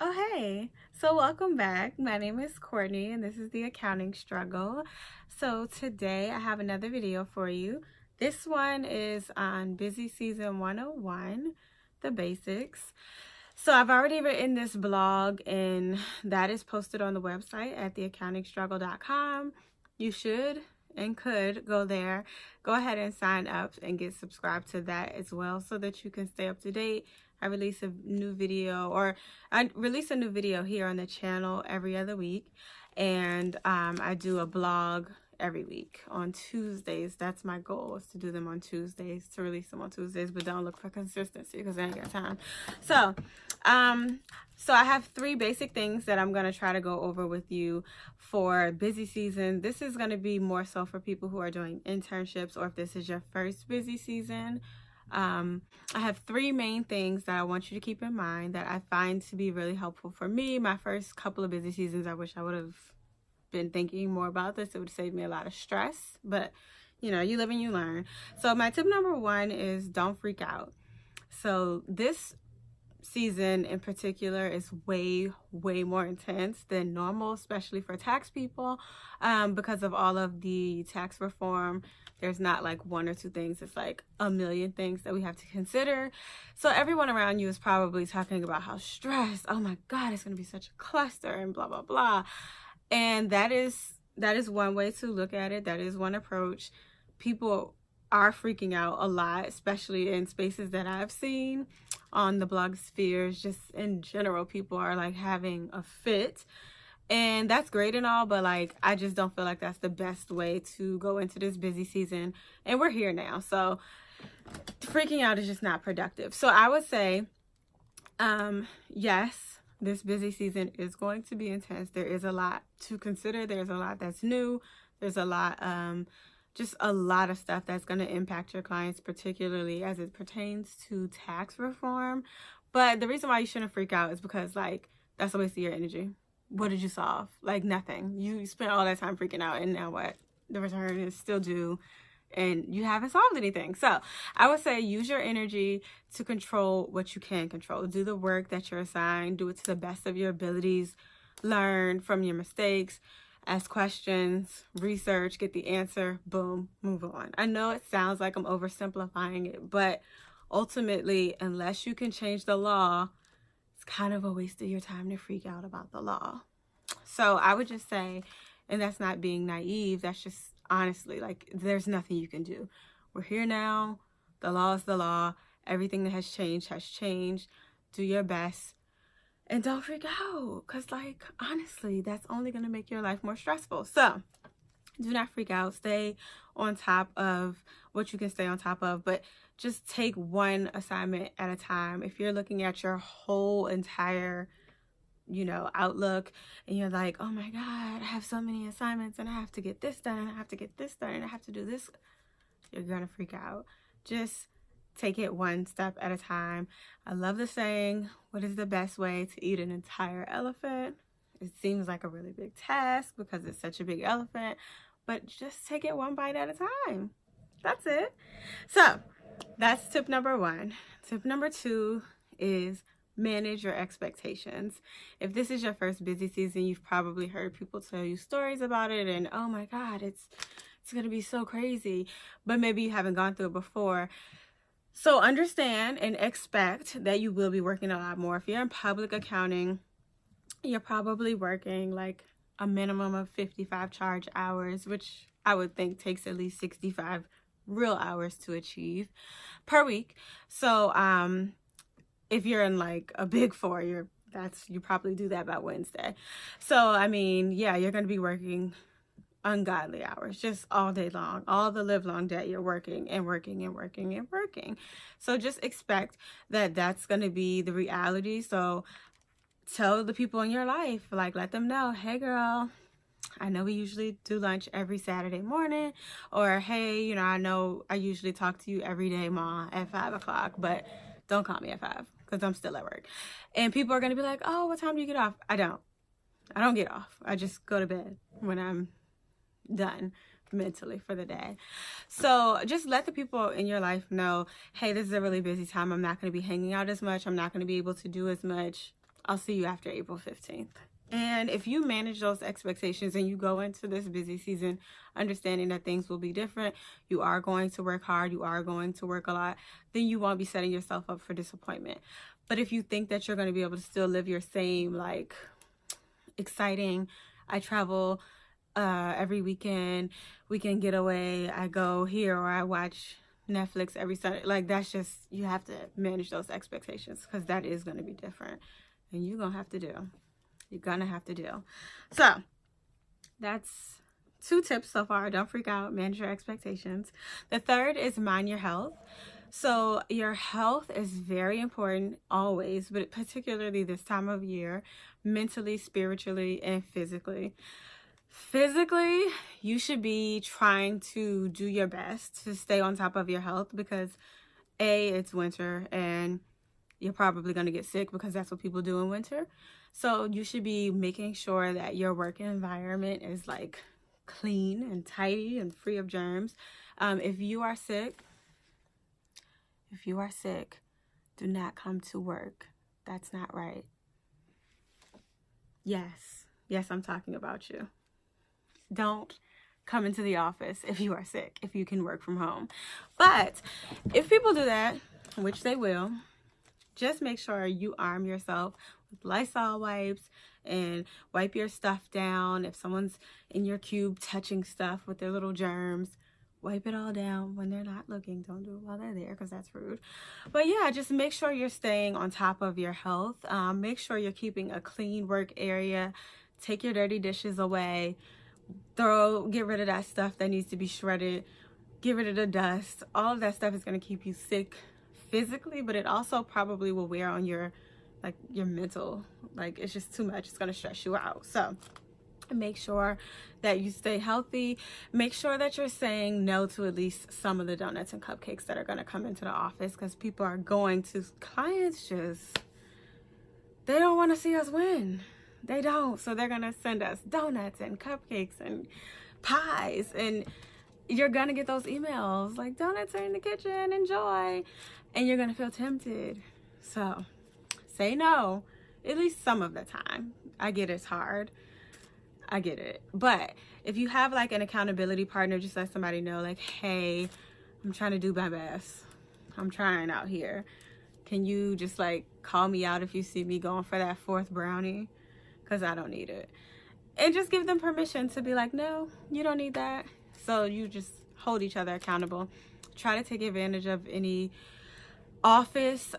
Oh, hey. So, welcome back. My name is Courtney, and this is the accounting struggle. So, today I have another video for you. This one is on Busy Season 101, the basics. So, I've already written this blog, and that is posted on the website at theaccountingstruggle.com. You should and could go there. Go ahead and sign up and get subscribed to that as well so that you can stay up to date. I release a new video, or I release a new video here on the channel every other week, and I do a blog every week on Tuesdays. That's my goal, is to do them on Tuesdays, to release them on Tuesdays, but don't look for consistency because I ain't got time. So I have three basic things that I'm going to try to go over with you for busy season. This is going to be more so for people who are doing internships, or if this is your first busy season. I have three main things that I want you to keep in mind that I find to be really helpful for me. My first couple of busy seasons, I wish I would have been thinking more about this. It would save me a lot of stress, but you know, you live and you learn. So my tip number one is don't freak out. So this season in particular is way more intense than normal, especially for tax people, because of all of the tax reform. There's not like one or two things, it's like a million things that we have to consider. So everyone around you is probably talking about how stressed, oh my god, it's going to be such a cluster and blah blah blah. And that is one way to look at it. That is one approach. People are freaking out a lot, especially in spaces that I've seen on the blog spheres. Just in general, people are like having a fit, and that's great and all, but like I just don't feel like that's the best way to go into this busy season, and we're here now, so freaking out is just not productive. So I would say yes, this busy season is going to be intense. There is a lot to consider. There's a lot that's new. There's a lot just a lot of stuff that's going to impact your clients, particularly as it pertains to tax reform. But the reason why you shouldn't freak out is because, like, that's a waste of your energy. What did you solve? Like, nothing. You spent all that time freaking out, and now what? The return is still due, and you haven't solved anything. So I would say use your energy to control what you can control. Do the work that you're assigned. Do it to the best of your abilities. Learn from your mistakes. Ask questions, research, get the answer, boom, move on. I know it sounds like I'm oversimplifying it, but ultimately, unless you can change the law, it's kind of a waste of your time to freak out about the law. So I would just say, and that's not being naive, that's just honestly, like, there's nothing you can do. We're here now. The law is the law. Everything that has changed has changed. Do your best. And don't freak out, because, like, honestly, that's only going to make your life more stressful. So do not freak out. Stay on top of what you can stay on top of, but just take one assignment at a time. If you're looking at your whole entire, outlook, and you're like, oh my God, I have so many assignments, and I have to get this done, and I have to get this done, and I have to do this, you're going to freak out. Just take it one step at a time. I love the saying, what is the best way to eat an entire elephant? It seems like a really big task because it's such a big elephant, but just take it one bite at a time. That's it. So that's tip number one. Tip number two is manage your expectations. If this is your first busy season, you've probably heard people tell you stories about it, and oh my God, it's going to be so crazy, but maybe you haven't gone through it before. So understand and expect that you will be working a lot more. If you're in public accounting, you're probably working like a minimum of 55 charge hours, which I would think takes at least 65 real hours to achieve per week. So if you're in like a big four, you probably do that by Wednesday. So I mean, yeah, you're going to be working ungodly hours just all day long. All the live long day you're working and working and working and working. So just expect that that's going to be the reality. So tell the people in your life, like, let them know, hey girl, I know we usually do lunch every Saturday morning, or hey, I know I usually talk to you every day, Ma, at 5 o'clock, but don't call me at 5 because I'm still at work. And people are going to be like, oh, what time do you get off? I don't get off. I just go to bed when I'm done mentally for the day. So just let the people in your life know, hey, this is a really busy time. I'm not going to be hanging out as much. I'm not going to be able to do as much. I'll see you after April 15th. And if you manage those expectations and you go into this busy season understanding that things will be different, you are going to work hard, you are going to work a lot, then you won't be setting yourself up for disappointment. But if you think that you're going to be able to still live your same, like, exciting, I travel every weekend getaway, I go here, or I watch Netflix every Sunday, like, that's just, you have to manage those expectations, because that is going to be different, and you're gonna have to do. So that's 2 tips so far. Don't freak out, manage your expectations. The third is mind your health. So your health is very important always, but particularly this time of year, mentally, spiritually, and physically. Physically, you should be trying to do your best to stay on top of your health, because it's winter and you're probably going to get sick, because that's what people do in winter. So you should be making sure that your work environment is, like, clean and tidy and free of germs. If you are sick, do not come to work. That's not right. Yes, I'm talking about you. Don't come into the office if you are sick, if you can work from home. But if people do that, which they will, just make sure you arm yourself with Lysol wipes and wipe your stuff down. If someone's in your cube touching stuff with their little germs, wipe it all down when they're not looking. Don't do it while they're there, because that's rude. But yeah, just make sure you're staying on top of your health. Make sure you're keeping a clean work area. Take your dirty dishes away. Get rid of that stuff that needs to be shredded. Get rid of the dust. All of that stuff is going to keep you sick physically, but it also probably will wear on your mental. Like, it's just too much. It's going to stress you out. So make sure that you stay healthy. Make sure that you're saying no to at least some of the donuts and cupcakes that are going to come into the office, because people are going to, clients just, they don't want to see us win. They don't. So they're going to send us donuts and cupcakes and pies, and you're going to get those emails like, donuts are in the kitchen, enjoy. And you're going to feel tempted. So say no at least some of the time. I get it's hard. I get it. But if you have, like, an accountability partner, just let somebody know, like, hey, I'm trying to do my best. I'm trying out here. Can you just, like, call me out if you see me going for that 4th brownie? Because I don't need it. And just give them permission to be like, no, you don't need that. So you just hold each other accountable. Try to take advantage of any office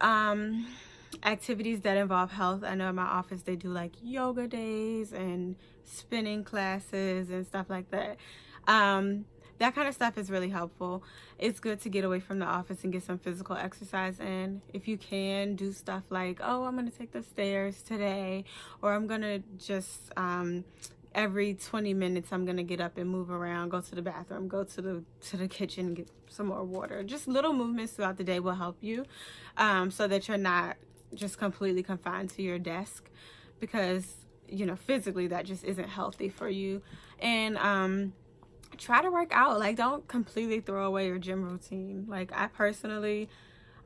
activities that involve health. I know in my office they do, like, yoga days and spinning classes and stuff like that. That kind of stuff is really helpful. It's good to get away from the office and get some physical exercise in. If you can, do stuff like, oh, I'm going to take the stairs today, or I'm going to just every 20 minutes I'm going to get up and move around, go to the bathroom, go to the kitchen and get some more water. Just little movements throughout the day will help you, so that you're not just completely confined to your desk, because, you know, physically that just isn't healthy for you. And try to work out. Like, don't completely throw away your gym routine. Like, I personally,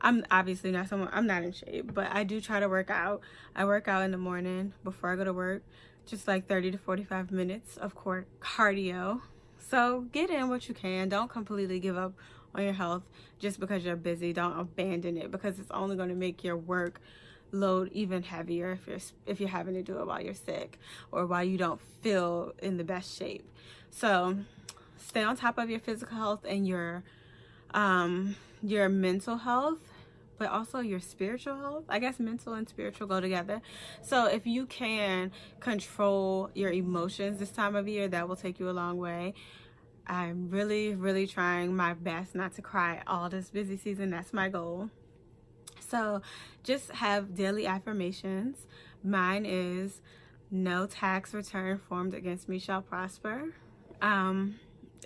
I'm obviously not someone, I'm not in shape, but I do try to work out. I work out in the morning before I go to work, just like 30 to 45 minutes of cardio. So get in what you can. Don't completely give up on your health just because you're busy. Don't abandon it, because it's only going to make your work load even heavier if you're having to do it while you're sick or while you don't feel in the best shape. So stay on top of your physical health and your mental health, but also your spiritual health. I guess mental and spiritual go together. So if you can control your emotions this time of year, that will take you a long way. I'm really, really trying my best not to cry all this busy season. That's my goal. So just have daily affirmations. Mine is, no tax return formed against me shall prosper.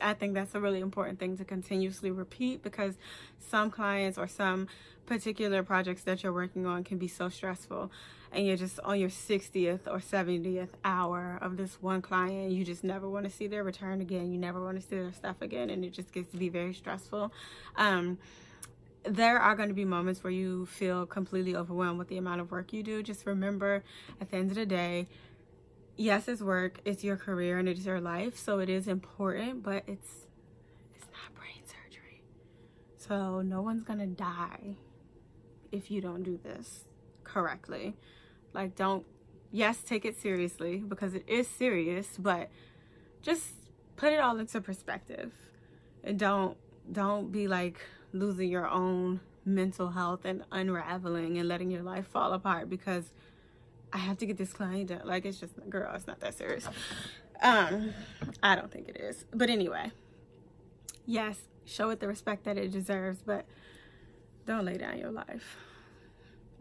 I think that's a really important thing to continuously repeat, because some clients or some particular projects that you're working on can be so stressful, and you're just on your 60th or 70th hour of this one client. You just never want to see their return again. You never want to see their stuff again, and it just gets to be very stressful. there are going to be moments where you feel completely overwhelmed with the amount of work you do. Just remember, at the end of the day, yes, it's work, it's your career, and it's your life, so it is important, but it's not brain surgery. So no one's gonna die if you don't do this correctly. Like, yes, take it seriously, because it is serious, but just put it all into perspective, and don't be like losing your own mental health and unraveling and letting your life fall apart because I have to get this client done. Like, it's just, girl, it's not that serious. I don't think it is. But anyway, yes, show it the respect that it deserves, but don't lay down your life.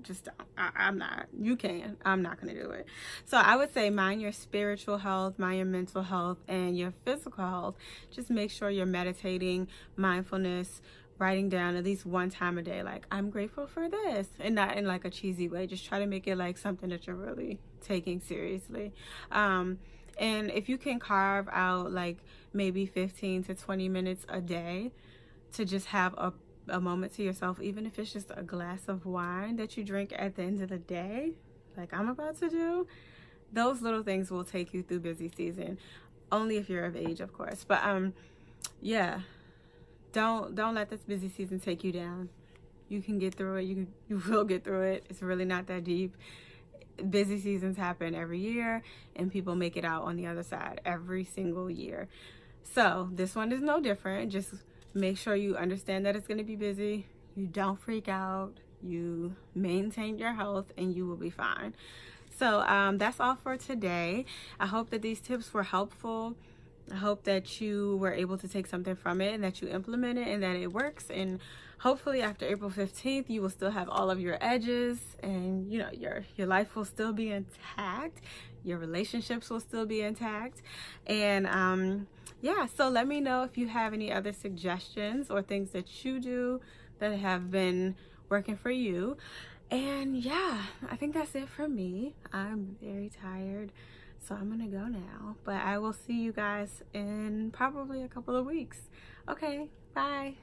Just don't. I'm not. You can. I'm not going to do it. So I would say mind your spiritual health, mind your mental health, and your physical health. Just make sure you're meditating, mindfulness, writing down at least one time a day, like, I'm grateful for this, and not in like a cheesy way. Just try to make it like something that you're really taking seriously. And if you can carve out like maybe 15 to 20 minutes a day to just have a moment to yourself, even if it's just a glass of wine that you drink at the end of the day, like I'm about to do, those little things will take you through busy season, only if you're of age, of course. But yeah, don't let this busy season take you down. You can get through it. You will get through it. It's really not that deep. Busy seasons happen every year, and people make it out on the other side every single year. So this one is no different. Just make sure you understand that it's going to be busy. You don't freak out. You maintain your health, and you will be fine. So that's all for today. I hope that these tips were helpful. I hope that you were able to take something from it and that you implement it and that it works. And hopefully after April 15th, you will still have all of your edges, and your life will still be intact. Your relationships will still be intact. And yeah, so let me know if you have any other suggestions or things that you do that have been working for you. And yeah, I think that's it for me. I'm very tired, so I'm gonna go now, but I will see you guys in probably a couple of weeks. Okay, bye.